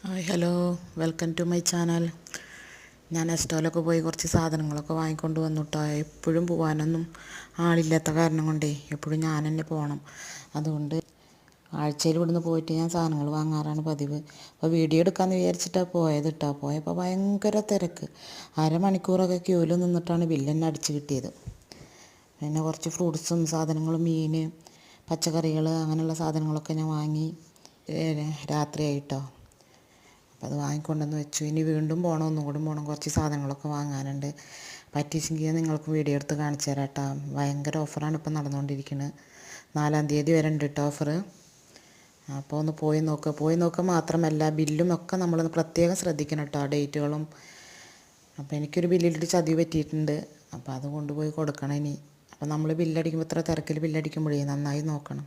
Hi hello welcome to my channel. ഞാൻ എസ്റ്റോലൊക്കെ പോയി കുറച്ച് സാധനങ്ങളൊക്കെ വാങ്ങിക്കൊണ്ട് വന്നു കേട്ടോ. എപ്പോഴും പോകാനൊന്നും ആളില്ലാത്ത കാരണം കൊണ്ടേ എപ്പോഴും ഞാൻ തന്നെ പോകണം. അതുകൊണ്ട് ആഴ്ചയിൽ ഇവിടുന്ന് പോയിട്ട് ഞാൻ സാധനങ്ങൾ വാങ്ങാറാണ് പതിവ്. അപ്പോൾ വീഡിയോ എടുക്കാമെന്ന് വിചാരിച്ചിട്ടാണ് പോയത് കേട്ടോ. പോയപ്പോൾ ഭയങ്കര തിരക്ക്. അരമണിക്കൂറൊക്കെ ക്യൂവിൽ നിന്നിട്ടാണ് ബില്ല് തന്നെ അടിച്ച് കിട്ടിയത്. പിന്നെ കുറച്ച് ഫ്രൂട്ട്സും സാധനങ്ങളും മീൻ പച്ചക്കറികൾ അങ്ങനെയുള്ള സാധനങ്ങളൊക്കെ ഞാൻ വാങ്ങി രാത്രിയായിട്ടോ. അപ്പോൾ അത് വാങ്ങിക്കൊണ്ടുവന്ന് വെച്ചു. ഇനി വീണ്ടും പോകണം, ഒന്നും കൂടി പോകണം. കുറച്ച് സാധനങ്ങളൊക്കെ വാങ്ങാനുണ്ട്. പറ്റിച്ചെങ്കിൽ നിങ്ങൾക്ക് വീഡിയോ എടുത്ത് കാണിച്ചു തരാം കേട്ടോ. ഭയങ്കര ഓഫറാണ് ഇപ്പം നടന്നുകൊണ്ടിരിക്കുന്നത്. 4-ാം തീയതി വരെ ഉണ്ട് കേട്ടോ ഓഫർ. അപ്പോൾ ഒന്ന് പോയി നോക്കുക. പോയി നോക്കുക മാത്രമല്ല, ബില്ലും ഒക്കെ നമ്മൾ പ്രത്യേകം ശ്രദ്ധിക്കണം കേട്ടോ, ഡേറ്റുകളും. അപ്പോൾ എനിക്കൊരു ബില്ലിലിട്ട് ചതി പറ്റിയിട്ടുണ്ട്. അപ്പോൾ അത് കൊണ്ടുപോയി കൊടുക്കണം ഇനി. അപ്പോൾ നമ്മൾ ബില്ലടിക്കുമ്പോൾ ഇത്ര തിരക്കിൽ ബില്ലടിക്കുമ്പോഴേ നന്നായി നോക്കണം.